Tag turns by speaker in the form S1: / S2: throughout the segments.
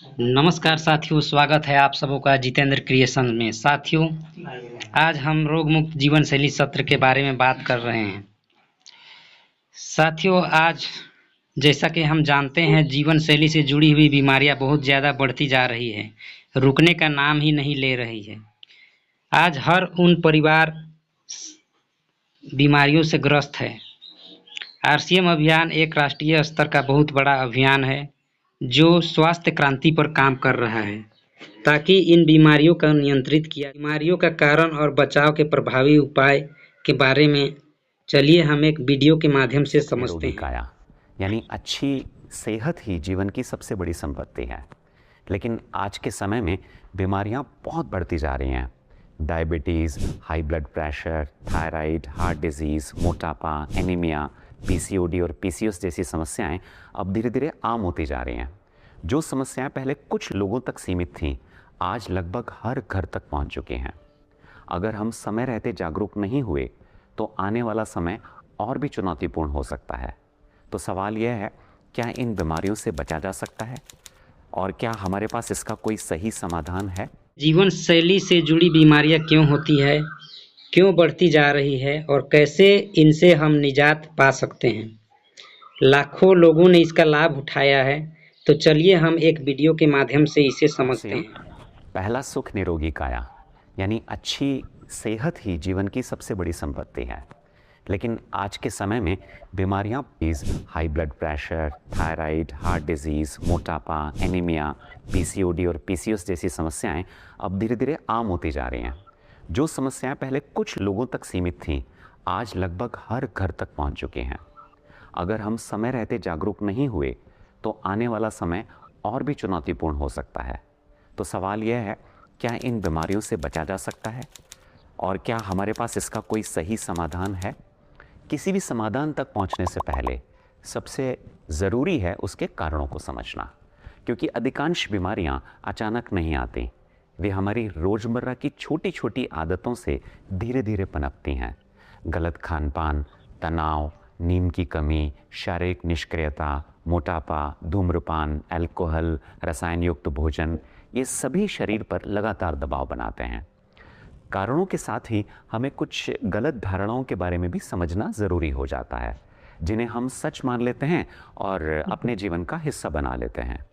S1: नमस्कार साथियों, स्वागत है आप सबों का जितेंद्र क्रिएशन में। साथियों, आज हम रोग मुक्त जीवन शैली सत्र के बारे में बात कर रहे हैं। साथियों, आज जैसा कि हम जानते हैं, जीवन शैली से जुड़ी हुई बीमारियां बहुत ज़्यादा बढ़ती जा रही है, रुकने का नाम ही नहीं ले रही है। आज हर उन परिवार बीमारियों से ग्रस्त है। आरसीएम अभियान एक राष्ट्रीय स्तर का बहुत बड़ा अभियान है जो स्वास्थ्य क्रांति पर काम कर रहा है ताकि इन बीमारियों का नियंत्रित किया। बीमारियों का कारण और बचाव के प्रभावी उपाय के बारे में चलिए हम एक वीडियो के माध्यम से समझते
S2: निरोगी
S1: हैं।
S2: काया यानी अच्छी सेहत ही जीवन की सबसे बड़ी संपत्ति है। लेकिन आज के समय में बीमारियां बहुत बढ़ती जा रही हैं। Diabetes, high blood pressure, thyroid, heart disease, मोटापा, एनीमिया, पीसीओडी और पीसीओएस जैसी समस्याएं अब धीरे धीरे आम होती जा रही हैं। जो समस्याएं पहले कुछ लोगों तक सीमित थीं, आज लगभग हर घर तक पहुंच चुकी हैं। अगर हम समय रहते जागरूक नहीं हुए तो आने वाला समय और भी चुनौतीपूर्ण हो सकता है। तो सवाल यह है, क्या इन बीमारियों से बचा जा सकता है और क्या हमारे पास इसका कोई सही समाधान है?
S1: जीवन शैली से जुड़ी बीमारियां क्यों होती है, क्यों बढ़ती जा रही है और कैसे इनसे हम निजात पा सकते हैं। लाखों लोगों ने इसका लाभ उठाया है, तो चलिए हम एक वीडियो के माध्यम से इसे समझते हैं।
S2: पहला सुख निरोगी काया यानी अच्छी सेहत ही जीवन की सबसे बड़ी संपत्ति है। लेकिन आज के समय में बीमारियां high blood pressure, thyroid, heart disease, मोटापा, एनीमिया, पीसीओडी और पीसीओएस जैसी समस्याएं अब धीरे धीरे आम होती जा रही हैं। जो समस्याएं पहले कुछ लोगों तक सीमित थीं, आज लगभग हर घर तक पहुंच चुकी हैं। अगर हम समय रहते जागरूक नहीं हुए तो आने वाला समय और भी चुनौतीपूर्ण हो सकता है। तो सवाल यह है, क्या इन बीमारियों से बचा जा सकता है और क्या हमारे पास इसका कोई सही समाधान है? किसी भी समाधान तक पहुंचने से पहले सबसे ज़रूरी है उसके कारणों को समझना, क्योंकि अधिकांश बीमारियां अचानक नहीं आती। वे हमारी रोज़मर्रा की छोटी छोटी आदतों से धीरे धीरे पनपती हैं। गलत खान पान, तनाव, नींद की कमी, शारीरिक निष्क्रियता, मोटापा, धूम्रपान, अल्कोहल, रसायन युक्त भोजन, ये सभी शरीर पर लगातार दबाव बनाते हैं। कारणों के साथ ही हमें कुछ गलत धारणाओं के बारे में भी समझना ज़रूरी हो जाता है, जिन्हें हम सच मान लेते हैं और अपने जीवन का हिस्सा बना लेते हैं।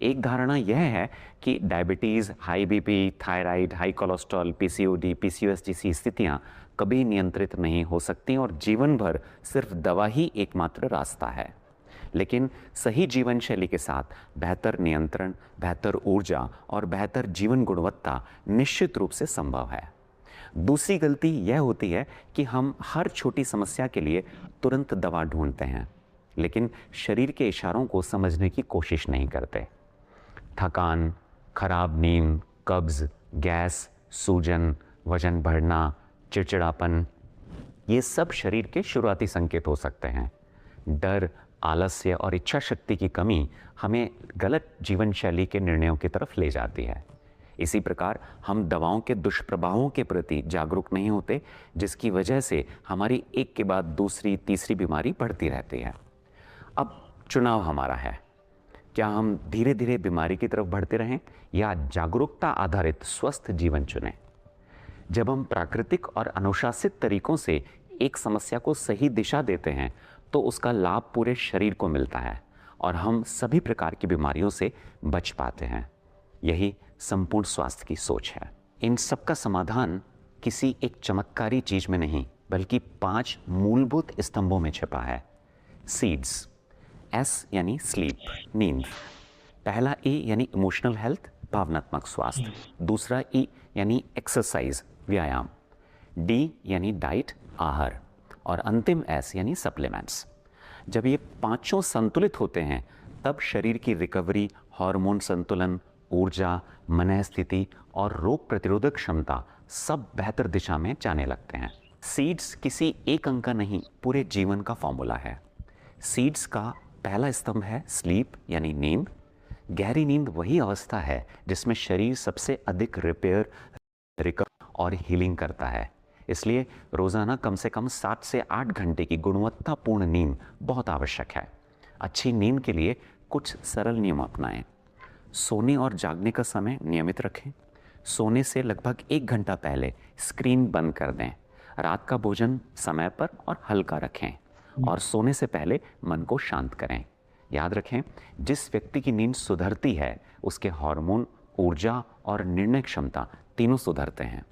S2: एक धारणा यह है कि diabetes, high BP, thyroid, high cholesterol, PCOD, PCOS जैसी स्थितियां कभी नियंत्रित नहीं हो सकती और जीवन भर सिर्फ दवा ही एकमात्र रास्ता है। लेकिन सही जीवन शैली के साथ बेहतर नियंत्रण, बेहतर ऊर्जा और बेहतर जीवन गुणवत्ता निश्चित रूप से संभव है। दूसरी गलती यह होती है कि हम हर छोटी समस्या के लिए तुरंत दवा ढूंढते हैं, लेकिन शरीर के इशारों को समझने की कोशिश नहीं करते। थकान, खराब नींद, कब्ज, गैस, सूजन, वजन बढ़ना, चिड़चिड़ापन, ये सब शरीर के शुरुआती संकेत हो सकते हैं। डर, आलस्य और इच्छा शक्ति की कमी हमें गलत जीवन शैली के निर्णयों की तरफ ले जाती है। इसी प्रकार हम दवाओं के दुष्प्रभावों के प्रति जागरूक नहीं होते, जिसकी वजह से हमारी एक के बाद दूसरी तीसरी बीमारी बढ़ती रहती है। अब चुनाव हमारा है, क्या हम धीरे धीरे बीमारी की तरफ बढ़ते रहें या जागरूकता आधारित स्वस्थ जीवन चुनें। जब हम प्राकृतिक और अनुशासित तरीकों से एक समस्या को सही दिशा देते हैं तो उसका लाभ पूरे शरीर को मिलता है और हम सभी प्रकार की बीमारियों से बच पाते हैं। यही संपूर्ण स्वास्थ्य की सोच है। इन सब का समाधान किसी एक चमत्कारी चीज में नहीं, बल्कि 5 मूलभूत स्तंभों में छिपा है। सीड्स, एस यानी स्लीप, नींद। पहला ई यानी इमोशनल हेल्थ, भावनात्मक स्वास्थ्य। दूसरा ई यानी एक्सरसाइज, व्यायाम। डी यानी डाइट, आहार। और अंतिम एस यानी सप्लीमेंट्स। जब ये पांचों संतुलित होते हैं तब शरीर की रिकवरी, हार्मोन संतुलन, ऊर्जा, मन स्थिति और रोग प्रतिरोधक क्षमता सब बेहतर दिशा में जाने लगते हैं। सीड्स किसी एक अंग का नहीं, पूरे जीवन का फॉर्मूला है। सीड्स का पहला स्तंभ है स्लीप यानी नींद। गहरी नींद वही अवस्था है जिसमें शरीर सबसे अधिक रिपेयर, रिकवर और हीलिंग करता है। इसलिए रोज़ाना कम से कम 7 से 8 घंटे की गुणवत्तापूर्ण नींद बहुत आवश्यक है। अच्छी नींद के लिए कुछ सरल नियम अपनाएं। सोने और जागने का समय नियमित रखें। सोने से लगभग 1 घंटा पहले स्क्रीन बंद कर दें। रात का भोजन समय पर और हल्का रखें और सोने से पहले मन को शांत करें। याद रखें, जिस व्यक्ति की नींद सुधरती है उसके हार्मोन, ऊर्जा और निर्णय क्षमता तीनों सुधरते हैं।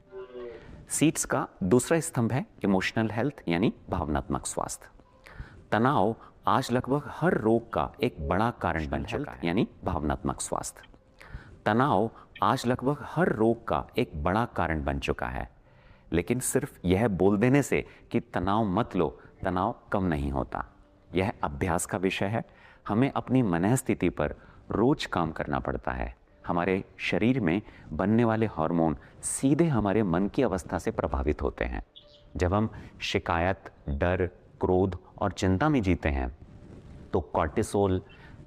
S2: सीड्स का दूसरा स्तंभ है इमोशनल हेल्थ यानी भावनात्मक स्वास्थ्य। तनाव आज लगभग हर रोग का एक बड़ा कारण बन चुका है, यानी भावनात्मक स्वास्थ्य। तनाव आज लगभग हर रोग का एक बड़ा कारण बन चुका है, लेकिन सिर्फ यह बोल देने से कि तनाव मत लो, तनाव कम नहीं होता। यह अभ्यास का विषय है। हमें अपनी मनःस्थिति पर रोज काम करना पड़ता है। हमारे शरीर में बनने वाले हार्मोन सीधे हमारे मन की अवस्था से प्रभावित होते हैं। जब हम शिकायत, डर, क्रोध और चिंता में जीते हैं तो कॉर्टिसोल,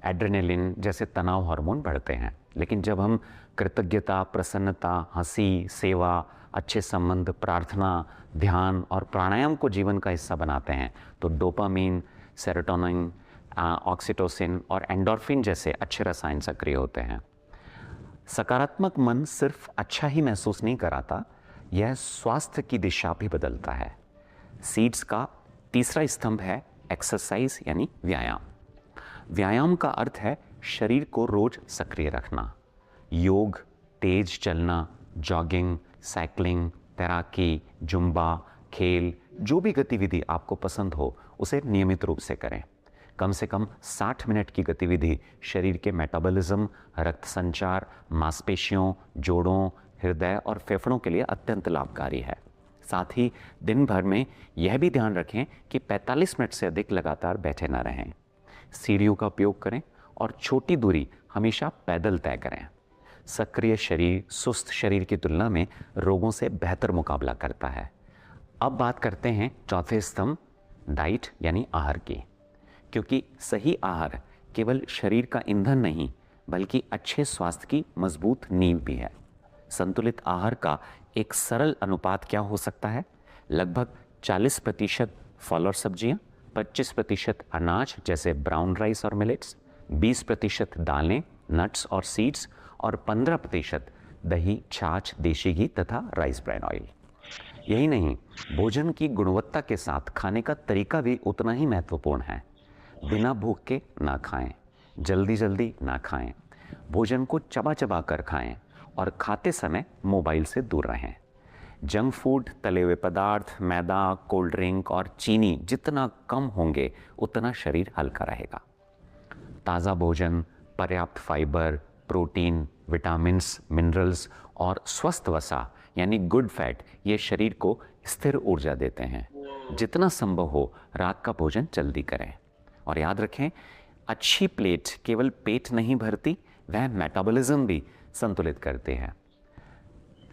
S2: एड्रेनलिन जैसे तनाव हार्मोन बढ़ते हैं। लेकिन जब हम कृतज्ञता, प्रसन्नता, हंसी, सेवा, अच्छे संबंध, प्रार्थना, ध्यान और प्राणायाम को जीवन का हिस्सा बनाते हैं तो डोपामीन, सेरोटोनिन, ऑक्सीटोसिन और एंडोर्फिन जैसे अच्छे रसायन सक्रिय होते हैं। सकारात्मक मन सिर्फ अच्छा ही महसूस नहीं कराता, यह स्वास्थ्य की दिशा भी बदलता है। सीड्स का तीसरा स्तंभ है एक्सरसाइज यानी व्यायाम। व्यायाम का अर्थ है शरीर को रोज सक्रिय रखना। योग, तेज चलना, जॉगिंग, साइकिलिंग, तैराकी, जुम्बा, खेल, जो भी गतिविधि आपको पसंद हो उसे नियमित रूप से करें। कम से कम 60 मिनट की गतिविधि शरीर के मेटाबॉलिज्म, रक्त संचार, मांसपेशियों, जोड़ों, हृदय और फेफड़ों के लिए अत्यंत लाभकारी है। साथ ही दिन भर में यह भी ध्यान रखें कि 45 मिनट से अधिक लगातार बैठे न रहें। सीढ़ियों का उपयोग करें और छोटी दूरी हमेशा पैदल तय करें। सक्रिय शरीर सुस्त शरीर की तुलना में रोगों से बेहतर मुकाबला करता है। अब बात करते हैं चौथे स्तंभ डाइट यानी आहार की, क्योंकि सही आहार केवल शरीर का ईंधन नहीं बल्कि अच्छे स्वास्थ्य की मजबूत नींव भी है। संतुलित आहार का एक सरल अनुपात क्या हो सकता है? लगभग 40% फल और सब्जियां, 25% अनाज जैसे ब्राउन राइस और मिलेट्स, 20% दालें, नट्स और सीड्स और 15% दही, छाछ, देशी घी तथा राइस ब्रान ऑयल। यही नहीं, भोजन की गुणवत्ता के साथ खाने का तरीका भी उतना ही महत्वपूर्ण है। बिना भूख के ना खाएं, जल्दी जल्दी ना खाएं, भोजन को चबा चबा कर खाएं और खाते समय मोबाइल से दूर रहें। जंक फूड, तले हुए पदार्थ, मैदा, कोल्ड ड्रिंक और चीनी जितना कम होंगे उतना शरीर हल्का रहेगा। ताज़ा भोजन, पर्याप्त फाइबर, प्रोटीन, विटामिन्स, मिनरल्स और स्वस्थ वसा यानी गुड फैट ये शरीर को स्थिर ऊर्जा देते हैं। जितना संभव हो रात का भोजन जल्दी करें और याद रखें, अच्छी प्लेट केवल पेट नहीं भरती, वह मेटाबॉलिज्म भी संतुलित करते हैं।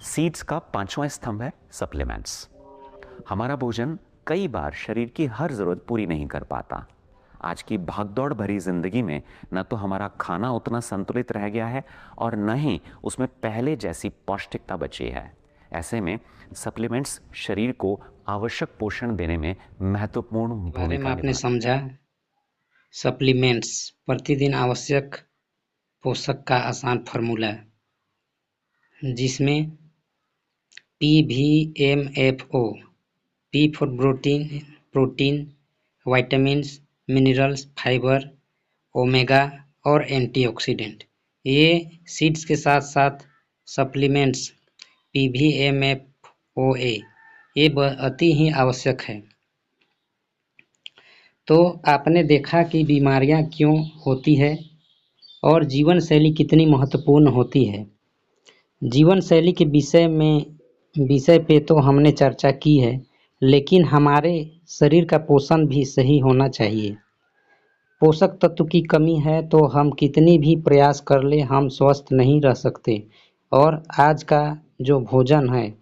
S2: सीड्स का पांचवा स्तंभ है सप्लीमेंट्स। हमारा भोजन कई बार शरीर की हर ज़रूरत पूरी नहीं कर पाता। आज की भागदौड़ भरी जिंदगी में न तो हमारा खाना उतना संतुलित रह गया है और न ही उसमें पहले जैसी पौष्टिकता बची है। ऐसे में सप्लीमेंट्स शरीर को आवश्यक पोषण देने में महत्वपूर्ण
S1: बारे में
S2: भूमिका
S1: आपने
S2: निभाते
S1: समझा। सप्लीमेंट्स प्रतिदिन आवश्यक पोषक का आसान फार्मूला, जिसमें PVMFO, P for protein, vitamins, minerals, fibre, omega और एंटीऑक्सीडेंट। ये सीड्स के साथ साथ सप्लीमेंट्स PVMFOA ये अति ही आवश्यक है। तो आपने देखा कि बीमारियां क्यों होती है और जीवन शैली कितनी महत्वपूर्ण होती है। जीवन शैली के विषय पे तो हमने चर्चा की है, लेकिन हमारे शरीर का पोषण भी सही होना चाहिए। पोषक तत्व की कमी है तो हम कितनी भी प्रयास कर ले हम स्वस्थ नहीं रह सकते, और आज का जो भोजन है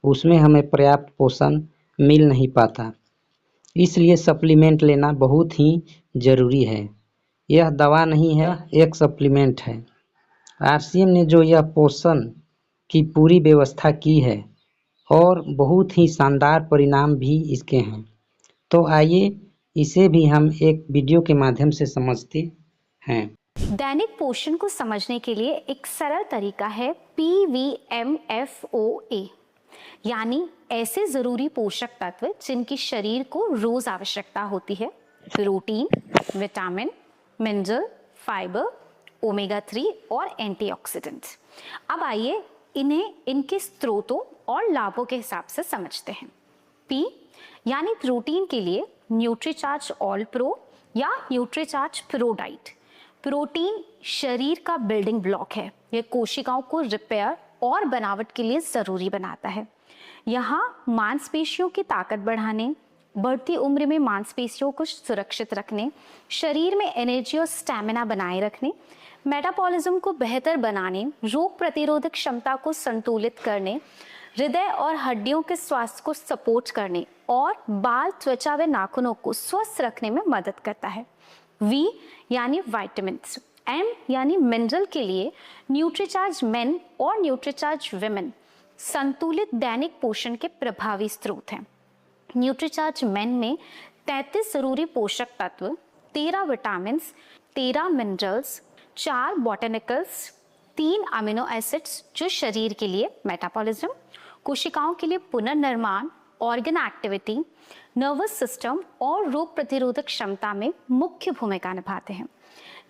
S1: उसमें हमें पर्याप्त पोषण मिल नहीं पाता। इसलिए सप्लीमेंट लेना बहुत ही ज़रूरी है। यह दवा नहीं है, एक सप्लीमेंट है। RCM ने जो यह पोषण की पूरी व्यवस्था की है और बहुत ही शानदार परिणाम भी इसके हैं। तो आइए इसे भी हम एक वीडियो के माध्यम से समझते हैं।
S3: दैनिक पोषण को समझने के लिए एक सरल तरीका है PVMFOA, यानी ऐसे जरूरी पोषक तत्व जिनकी शरीर को रोज आवश्यकता होती है: protein, vitamin, mineral, fibre, omega 3 और एंटीऑक्सीडेंट। अब आइए इन्हें इनके स्रोतों और लाभों के हिसाब से समझते हैं। P यानी प्रोटीन के लिए न्यूट्रीचार्ज ऑल प्रो या न्यूट्रीचार्ज प्रो डाइट। प्रोटीन शरीर का बिल्डिंग ब्लॉक है। यह कोशिकाओं को रिपेयर और बनावट के लिए जरूरी बनाता है। यहाँ मांसपेशियों की ताकत बढ़ाने, बढ़ती उम्र में मांसपेशियों को सुरक्षित रखने, शरीर में एनर्जी और स्टैमिना बनाए रखने, मेटाबॉलिज्म को बेहतर बनाने, रोग प्रतिरोधक क्षमता को संतुलित करने, हृदय और हड्डियों के स्वास्थ्य को सपोर्ट करने और बाल, त्वचा व नाखूनों को स्वस्थ रखने में मदद करता है। V यानी विटामिन्स, M यानी मिनरल के लिए न्यूट्रीचार्ज मेन और न्यूट्रीचार्ज विमेन संतुलित दैनिक पोषण के प्रभावी स्रोत हैं। न्यूट्रीचार्ज मेन में 33 जरूरी पोषक तत्व, 13 विटामिन्स, 13 मिनरल्स, 4 बॉटनिकल्स, 3 अमीनो एसिड्स जो शरीर के लिए मेटाबॉलिज्म, कोशिकाओं के लिए पुनर्निर्माण, ऑर्गन एक्टिविटी, नर्वस सिस्टम और रोग प्रतिरोधक क्षमता में मुख्य भूमिका निभाते हैं।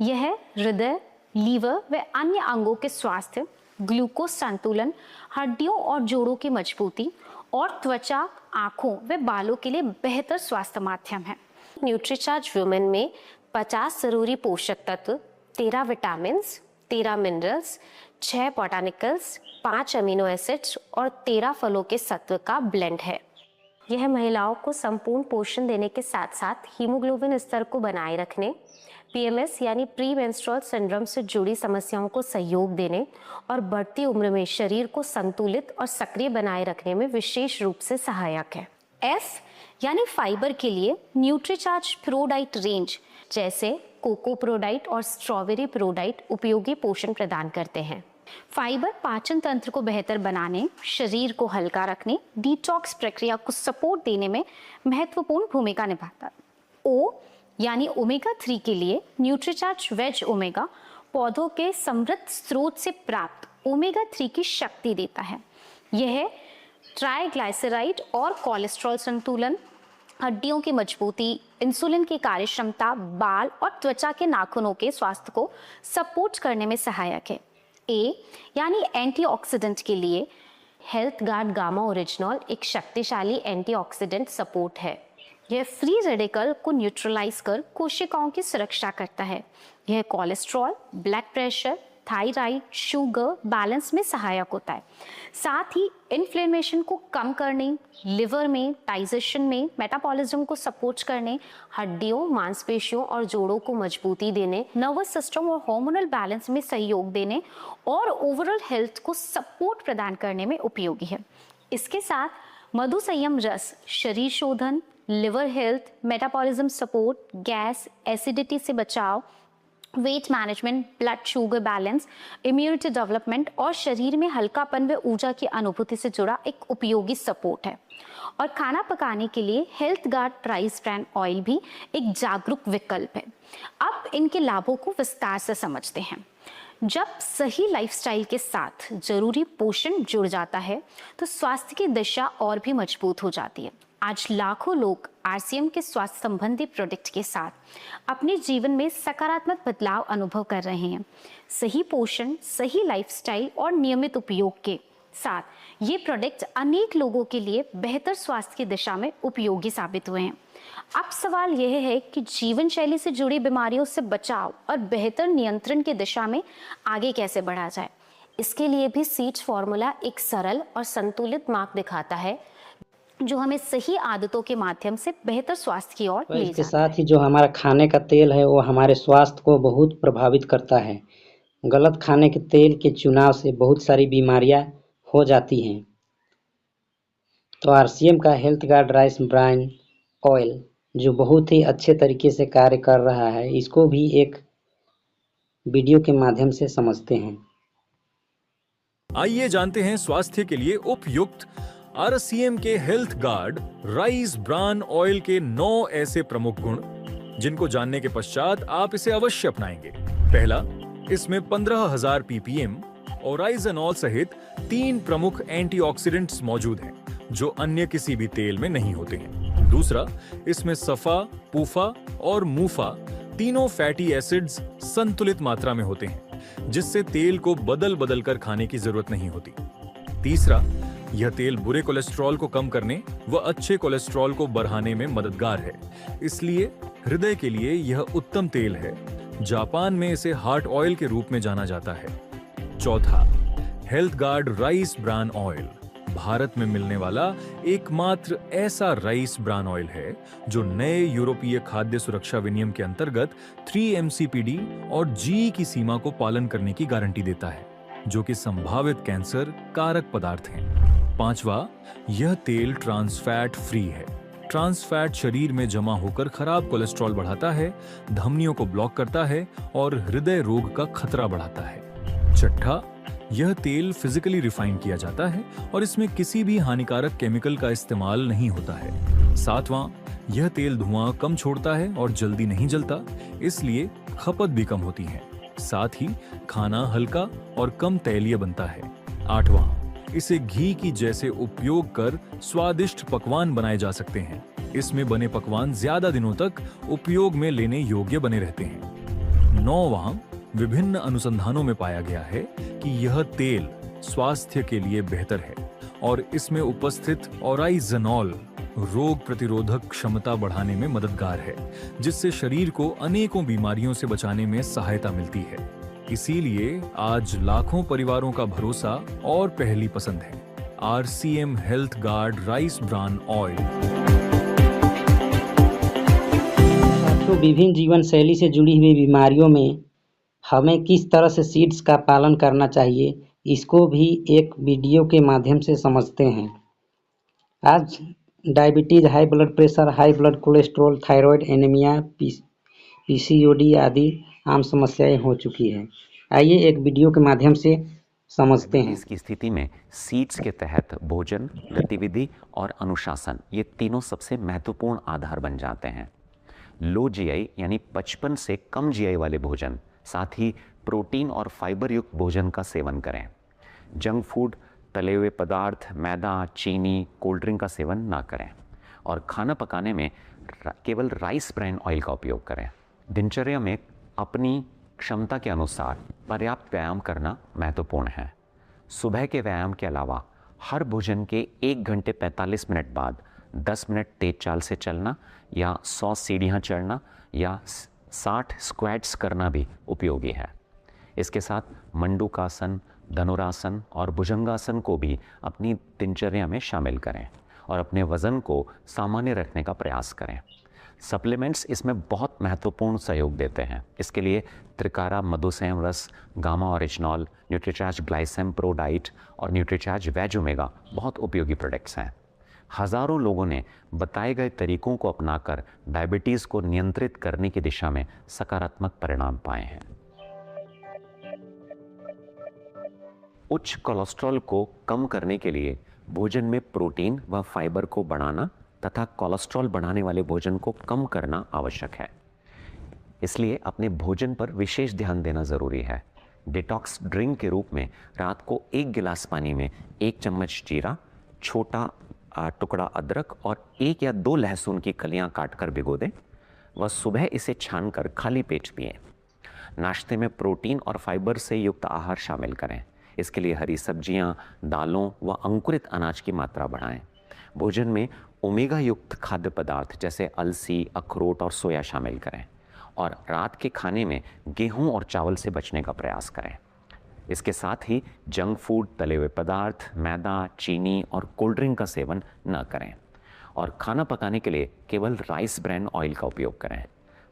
S3: यह हृदय, लीवर व अन्य अंगों के स्वास्थ्य, ग्लूकोज संतुलन, हड्डियों और जोड़ों की मजबूती और त्वचा, आंखों व बालों के लिए बेहतर स्वास्थ्य माध्यम है। न्यूट्रीचार्ज वुमेन में 50 जरूरी पोषक तत्व, 13 विटामिन्स, 13 मिनरल्स, 6 बॉटनिकल्स, 5 अमीनो एसिड्स और 13 फलों के सत्व का ब्लेंड है। यह महिलाओं को संपूर्ण पोषण देने के साथ साथ हीमोग्लोबिन स्तर को बनाए रखने, PMS यानी प्री मेंस्ट्रुअल सिंड्रोम से जुड़ी समस्याओं को सहयोग देने और बढ़ती उम्र में शरीर को संतुलित और सक्रिय बनाए रखने में विशेष रूप से सहायक है। F यानी फाइबर के लिए न्यूट्रीचार्ज प्रोडाइट रेंज जैसे कोको प्रोडाइट और स्ट्रॉबेरी प्रोडाइट उपयोगी पोषण प्रदान करते हैं। फाइबर पाचन तंत्र को बेहतर बनाने, शरीर को हल्का रखने, डिटॉक्स प्रक्रिया को सपोर्ट देने में महत्वपूर्ण भूमिका निभाता है। O यानी ओमेगा 3 के लिए न्यूट्रीचार्ज वेज ओमेगा पौधों के समृद्ध स्रोत से प्राप्त ओमेगा 3 की शक्ति देता है। यह ट्राइग्लाइसराइड और कोलेस्ट्रॉल संतुलन, हड्डियों की मजबूती, इंसुलिन की कार्यक्षमता, बाल और त्वचा के नाखूनों के स्वास्थ्य को सपोर्ट करने में सहायक है। A यानी एंटीऑक्सीडेंट के लिए हेल्थ गार्ड गामा ओरिजिनल एक शक्तिशाली एंटीऑक्सीडेंट सपोर्ट है। यह फ्री रेडिकल को न्यूट्रलाइज कर कोशिकाओं की सुरक्षा करता है। यह cholesterol, blood pressure, thyroid, sugar balance में सहायक होता है। साथ ही इन्फ्लेमेशन को कम करने, लिवर में, डाइजेशन में, मेटाबॉलिज्म को सपोर्ट करने, हड्डियों, मांसपेशियों और जोड़ों को मजबूती देने, नर्वस सिस्टम और हार्मोनल बैलेंस में सहयोग देने और ओवरऑल हेल्थ को सपोर्ट प्रदान करने में उपयोगी है। इसके साथ मधु संयम रस शरीर शोधन, liver health, metabolism support, gas, acidity से बचाव, weight management, blood sugar balance, immunity development और शरीर में हल्कापन व ऊर्जा की अनुभूति से जुड़ा एक उपयोगी सपोर्ट है। और खाना पकाने के लिए health guard rice bran oil भी एक जागरूक विकल्प है। अब इनके लाभों को विस्तार से समझते हैं। जब सही लाइफस्टाइल के साथ जरूरी पोषण जुड़ जाता है तो स्वास्थ्य की दिशा और भी मजबूत हो जाती है। आज लाखों लोग RCM के स्वास्थ्य संबंधी प्रोडक्ट के साथ अपने जीवन में सकारात्मक बदलाव अनुभव कर रहे हैं। सही पोषण, सही लाइफस्टाइल और नियमित उपयोग के साथ ये प्रोडक्ट अनेक लोगों के लिए बेहतर स्वास्थ्य की दिशा में उपयोगी साबित हुए हैं। अब सवाल यह है कि जीवन शैली से जुड़ी बीमारियों से बचाव और बेहतर नियंत्रण की दिशा में आगे कैसे बढ़ा जाए। इसके लिए भी सीड्स फॉर्मूला एक सरल और संतुलित मार्ग दिखाता है जो हमें सही आदतों के माध्यम से बेहतर स्वास्थ्य की ओर ले जाता है।
S1: इसके साथ ही जो हमारा खाने का तेल है वो हमारे स्वास्थ्य को बहुत प्रभावित करता है। गलत खाने के तेल के चुनाव से बहुत सारी बीमारियां हो जाती हैं। तो RCM का health guard rice bran oil जो बहुत ही अच्छे तरीके से कार्य कर रहा है, इसको भी एक वीडियो के माध्यम से समझते हैं।
S4: आइए जानते हैं स्वास्थ्य के लिए उपयुक्त RCM के health guard rice bran oil के 9 ऐसे प्रमुख गुण जिनको जानने के पश्चात आप इसे अवश्य अपनाएंगे। पहला, इसमें 15,000 ppm ओराइजनॉल सहित 3 प्रमुख एंटीऑक्सीडेंट्स मौजूद हैं, जो अन्य किसी भी तेल में नहीं होते हैं। दूसरा, इसमें सफा, पूफा और मूफा तीनों फैटी एसिड्स संतुलित मात्रा में होते हैं, जिससे तेल को बदल बदल कर खाने की जरूरत नहीं होती। तीसरा, यह तेल बुरे कोलेस्ट्रॉल को कम करने व अच्छे कोलेस्ट्रॉल को बढ़ाने में मददगार है, इसलिए हृदय के लिए यह उत्तम तेल है। जापान में इसे हार्ट ऑयल के रूप में जाना जाता है। चौथा, health guard rice bran oil Bharat में मिलने वाला एकमात्र ऐसा राइस ब्रान ऑयल है जो नए यूरोपीय खाद्य सुरक्षा विनियम के अंतर्गत 3 MCPD और GE की सीमा को पालन करने की गारंटी देता है, जो कि संभावित कैंसर कारक पदार्थ हैं। पांचवा, यह तेल ट्रांस फैट फ्री है। ट्रांस फैट शरीर में जमा होकर खराब कोलेस्ट्रॉल बढ़ाता है, धमनियों को ब्लॉक करता है और हृदय रोग का खतरा बढ़ाता है। छठा, यह तेल फिजिकली रिफाइन किया जाता है और इसमें किसी भी हानिकारक केमिकल का इस्तेमाल नहीं होता है। सातवां, यह तेल धुआं कम छोड़ता है और जल्दी नहीं जलता, इसलिए खपत भी कम होती है। साथ ही खाना हल्का और कम तैलीय बनता है। आठवां, इसे घी की जैसे उपयोग कर स्वादिष्ट पकवान बनाए जा सकते हैं। इसमें बने पकवान ज्यादा दिनों तक उपयोग में लेने योग्य बने रहते हैं। नौवां, विभिन्न अनुसंधानों में पाया गया है कि यह तेल स्वास्थ्य के लिए बेहतर है और इसमें उपस्थित ओराइजनॉल रोग प्रतिरोधक क्षमता बढ़ाने में मददगार है, जिससे शरीर को अनेकों बीमारियों से बचाने में सहायता मिलती है। इसीलिए आज लाखों परिवारों का भरोसा और पहली पसंद है RCM health guard rice bran oil.
S1: तो विभिन्न जीवन शैली से जुड़ी हुई बीमारियों में हमें किस तरह से सीड्स का पालन करना चाहिए, इसको भी एक वीडियो के माध्यम से समझते हैं। आज diabetes, high blood pressure, high blood cholesterol, thyroid, anaemia, PCOD आदि आम समस्याएं हो चुकी हैं। आइए एक वीडियो के माध्यम से समझते हैं।
S2: इसकी स्थिति में सीड्स के तहत भोजन, गतिविधि और अनुशासन ये तीनों सबसे महत्वपूर्ण आधार बन जाते हैं। लो GI यानी 55 से कम GI वाले भोजन, साथ ही प्रोटीन और फाइबर युक्त भोजन का सेवन करें। जंक फूड, तले हुए पदार्थ, मैदा, चीनी, कोल्ड ड्रिंक का सेवन ना करें और खाना पकाने में केवल राइस ब्रान ऑयल का उपयोग करें। दिनचर्या में अपनी क्षमता के अनुसार पर्याप्त व्यायाम करना महत्वपूर्ण है। सुबह के व्यायाम के अलावा हर भोजन के 1 घंटे 45 मिनट बाद 10 मिनट तेज चाल से चलना या 100 सीढ़ियाँ चढ़ना या 60 स्क्वैट्स करना भी उपयोगी है। इसके साथ मंडूकासन, धनुरासन और भुजंगासन को भी अपनी दिनचर्या में शामिल करें और अपने वज़न को सामान्य रखने का प्रयास करें। सप्लीमेंट्स इसमें बहुत महत्वपूर्ण सहयोग देते हैं। इसके लिए त्रिकारा मधुसंयम रस, gamma original, Nutricharge Glycem pro diet और न्यूट्रीचार्ज वेज ओमेगा बहुत उपयोगी प्रोडक्ट्स हैं। हज़ारों लोगों ने बताए गए तरीकों को अपनाकर डायबिटीज़ को नियंत्रित करने की दिशा में सकारात्मक परिणाम पाए हैं। उच्च कोलेस्ट्रॉल को कम करने के लिए भोजन में प्रोटीन व फाइबर को बढ़ाना तथा कोलेस्ट्रॉल बढ़ाने वाले भोजन को कम करना आवश्यक है। इसलिए अपने भोजन पर विशेष ध्यान देना ज़रूरी है। डिटॉक्स ड्रिंक के रूप में रात को 1 गिलास पानी में 1 चम्मच जीरा, छोटा टुकड़ा अदरक और 1 या 2 लहसुन की कलियां काटकर भिगो दें व सुबह इसे छानकर खाली पेट पिएं। नाश्ते में प्रोटीन और फाइबर से युक्त आहार शामिल करें। इसके लिए हरी सब्जियां, दालों व अंकुरित अनाज की मात्रा बढ़ाएं। भोजन में ओमेगा युक्त खाद्य पदार्थ जैसे अलसी, अखरोट और सोया शामिल करें और रात के खाने में गेहूं और चावल से बचने का प्रयास करें। इसके साथ ही जंक फूड, तले हुए पदार्थ, मैदा, चीनी और कोल्ड ड्रिंक का सेवन न करें और खाना पकाने के लिए केवल राइस ब्रान ऑयल का उपयोग करें।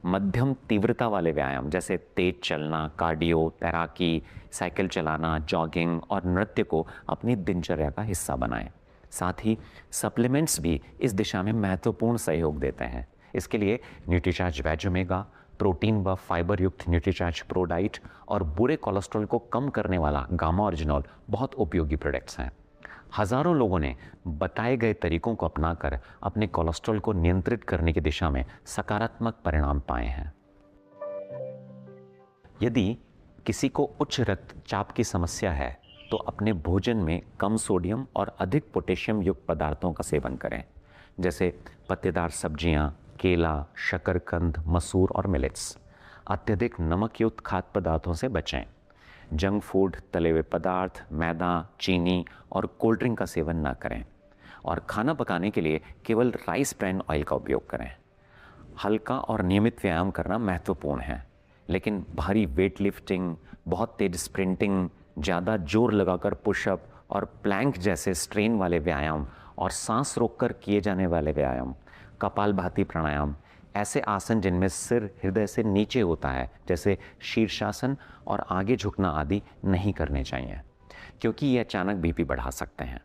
S2: मध्यम तीव्रता वाले व्यायाम जैसे तेज चलना, कार्डियो, तैराकी, साइकिल चलाना, जॉगिंग और नृत्य को अपनी दिनचर्या का हिस्सा बनाएं। साथ ही सप्लीमेंट्स भी इस दिशा में महत्वपूर्ण सहयोग देते हैं। इसके लिए न्यूट्रीचार्ज वेज ओमेगा, प्रोटीन व फाइबर युक्त न्यूट्रीचार्ज प्रो डाइट और बुरे कोलेस्ट्रॉल को कम करने वाला गामा ओरिजिनॉल बहुत उपयोगी प्रोडक्ट्स हैं। हजारों लोगों ने बताए गए तरीकों को अपनाकर अपने कोलेस्ट्रॉल को नियंत्रित करने की दिशा में सकारात्मक परिणाम पाए हैं। यदि किसी को उच्च रक्तचाप की समस्या है तो अपने भोजन में कम सोडियम और अधिक पोटेशियम युक्त पदार्थों का सेवन करें, जैसे पत्तेदार सब्जियां, केला, शकरकंद, मसूर और मिलेट्स। अत्यधिक नमक युक्त खाद्य पदार्थों से बचें। जंक फूड, तले हुए पदार्थ, मैदा, चीनी और कोल्ड ड्रिंक का सेवन ना करें और खाना पकाने के लिए केवल राइस ब्रान ऑयल का उपयोग करें। हल्का और नियमित व्यायाम करना महत्वपूर्ण है, लेकिन भारी वेट लिफ्टिंग, बहुत तेज स्प्रिंटिंग, ज़्यादा जोर लगाकर पुशअप और प्लैंक जैसे स्ट्रेन वाले व्यायाम और सांस रोककर किए जाने वाले व्यायाम, कपालभाति प्राणायाम, ऐसे आसन जिनमें सिर हृदय से नीचे होता है, जैसे शीर्षासन और आगे झुकना आदि नहीं करने चाहिए, क्योंकि ये अचानक बीपी बढ़ा सकते हैं।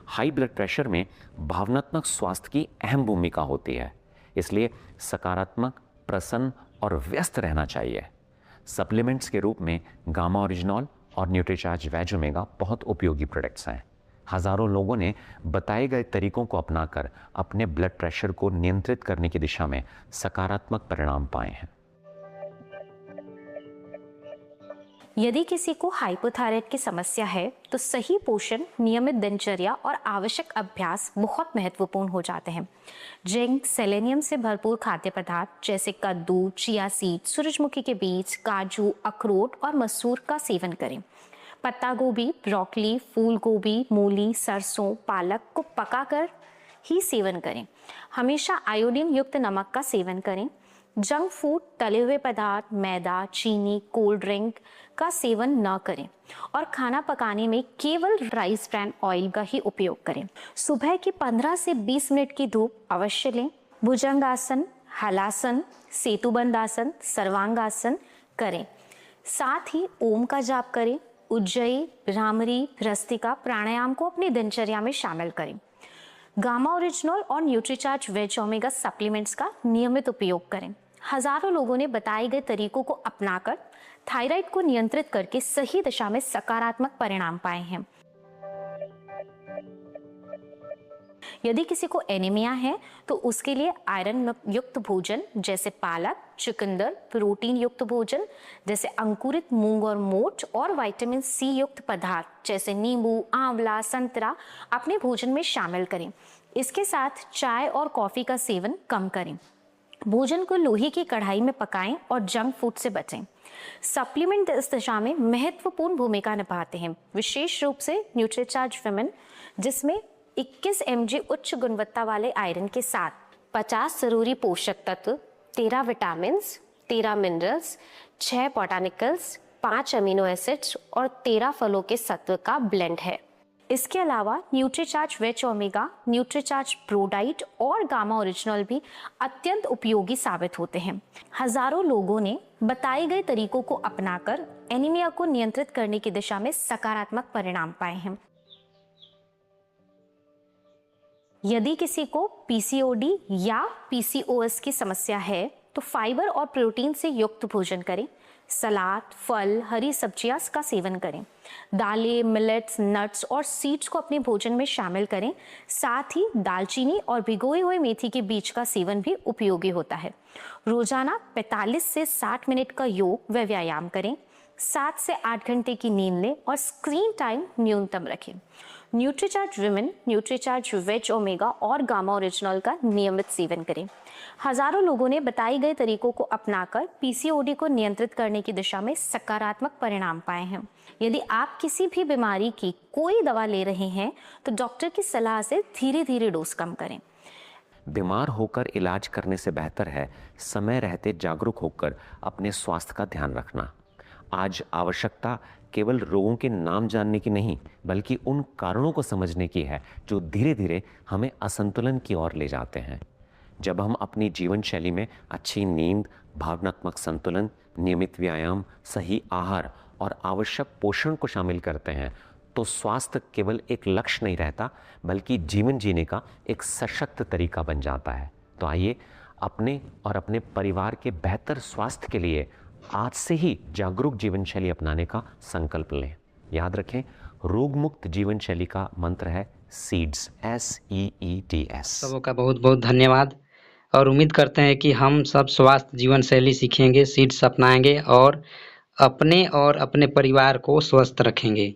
S2: हाई ब्लड प्रेशर में भावनात्मक स्वास्थ्य की अहम भूमिका होती है, इसलिए सकारात्मक, प्रसन्न और व्यस्त रहना चाहिए। सप्लीमेंट्स के रूप में गामा ओरिजिनॉल और न्यूट्रीचार्ज वेज ओमेगा बहुत उपयोगी प्रोडक्ट्स हैं। हजारों लोगों ने बताए गए तरीकों को अपनाकर अपने ब्लड प्रेशर को नियंत्रित करने की दिशा में सकारात्मक परिणाम पाए हैं।
S3: यदि किसी को हाइपोथायराइड की समस्या है तो सही पोषण, नियमित दिनचर्या और आवश्यक अभ्यास बहुत महत्वपूर्ण हो जाते हैं। जिंक, सेलेनियम से भरपूर खाद्य पदार्थ जैसे कद्दू, चिया सीड, सूरजमुखी के बीज, काजू, अखरोट और मसूर का सेवन करें। पत्ता गोभी, ब्रोकली, फूल गोभी, मूली, सरसों, पालक को पकाकर ही सेवन करें। हमेशा आयोडीन युक्त नमक का सेवन करें। जंक फूड, तले हुए पदार्थ, मैदा, चीनी, कोल्ड ड्रिंक का सेवन न करें और खाना पकाने में केवल राइस ब्रान ऑयल का ही उपयोग करें। सुबह की 15 से 20 मिनट की धूप अवश्य लें। भुजंगासन, हलासन, सेतुबंद आसन, सर्वांगासन करें। साथ ही ओम का जाप करें। उज्जयी, भ्रामरी, भ्रस्तिका प्राणायाम को अपनी दिनचर्या में शामिल करें। गामा ओरिजिनल और न्यूट्रीचार्ज वेज ओमेगा सप्लीमेंट्स का नियमित उपयोग करें। हजारों लोगों ने बताए गए तरीकों को अपनाकर थायराइड को नियंत्रित करके सही दिशा में सकारात्मक परिणाम पाए हैं। यदि किसी को एनीमिया है तो उसके लिए आयरन युक्त भोजन जैसे पालक, चुकंदर, प्रोटीन युक्त भोजन जैसे अंकुरित मूंग और मोठ और विटामिन सी युक्त पदार्थ जैसे नींबू, आंवला, संतरा अपने भोजन में शामिल करें। इसके साथ चाय और कॉफी का सेवन कम करें। भोजन को लोहे की कढ़ाई में पकाएं और जंक फूड से बचें। सप्लीमेंट इस दिशा में महत्वपूर्ण भूमिका निभाते हैं, विशेष रूप से न्यूट्रीचार्ज विमेन, जिसमें 21 mg उच्च गुणवत्ता वाले आयरन के साथ 50 जरूरी पोषक तत्व, 13 विटामिन, 13 मिनरल्स, 6 बॉटानिकल्स, 5 अमीनो एसिड्स और 13 फलों के सत्व का ब्लेंड है। इसके अलावा न्यूट्रीचार्ज वेज ओमेगा, न्यूट्रीचार्ज प्रोडाइट और गामा ओरिजिनल भी अत्यंत उपयोगी साबित होते हैं। हजारों लोगों ने बताए गए तरीकों को अपनाकर एनीमिया को नियंत्रित करने की दिशा में सकारात्मक परिणाम पाए हैं। यदि किसी को पीसीओडी या पीसीओएस की समस्या है तो फाइबर और प्रोटीन से युक्त भोजन करें। सलाद, फल, हरी सब्जियां का सेवन करें। दालें, मिलेट्स, नट्स और सीड्स को अपने भोजन में शामिल करें। साथ ही दालचीनी और भिगोए हुए मेथी के बीज का सेवन भी उपयोगी होता है। रोजाना 45 से 60 मिनट का योग व व्यायाम करें। 7 से 8 घंटे की नींद लें और स्क्रीन टाइम न्यूनतम रखें। Nutricharge women, Nutricharge veg omega और गामा ओरिजिनल का नियमित सेवन करें। हजारों लोगों ने बताए गए तरीकों को अपनाकर पीसीओडी को नियंत्रित करने की दिशा में सकारात्मक परिणाम पाए हैं। यदि आप किसी भी बीमारी की कोई दवा ले रहे हैं तो डॉक्टर की सलाह से धीरे धीरे डोज कम करें।
S2: बीमार होकर इलाज करने से बेहतर है समय रहते जागरूक होकर अपने स्वास्थ्य का ध्यान रखना। आज आवश्यकता केवल रोगों के नाम जानने की नहीं, बल्कि उन कारणों को समझने की है जो धीरे धीरे हमें असंतुलन की ओर ले जाते हैं। जब हम अपनी जीवन शैली में अच्छी नींद, भावनात्मक संतुलन, नियमित व्यायाम, सही आहार और आवश्यक पोषण को शामिल करते हैं तो स्वास्थ्य केवल एक लक्ष्य नहीं रहता, बल्कि जीवन जीने का एक सशक्त तरीका बन जाता है। तो आइए अपने और अपने परिवार के बेहतर स्वास्थ्य के लिए आज से ही जागरूक जीवन शैली अपनाने का संकल्प लें। याद रखें, रोग मुक्त जीवन शैली का मंत्र है सीड्स, SEEDS।
S1: सबों का बहुत बहुत धन्यवाद और उम्मीद करते हैं कि हम सब स्वास्थ्य जीवन शैली सीखेंगे, सीड्स अपनाएंगे और अपने परिवार को स्वस्थ रखेंगे।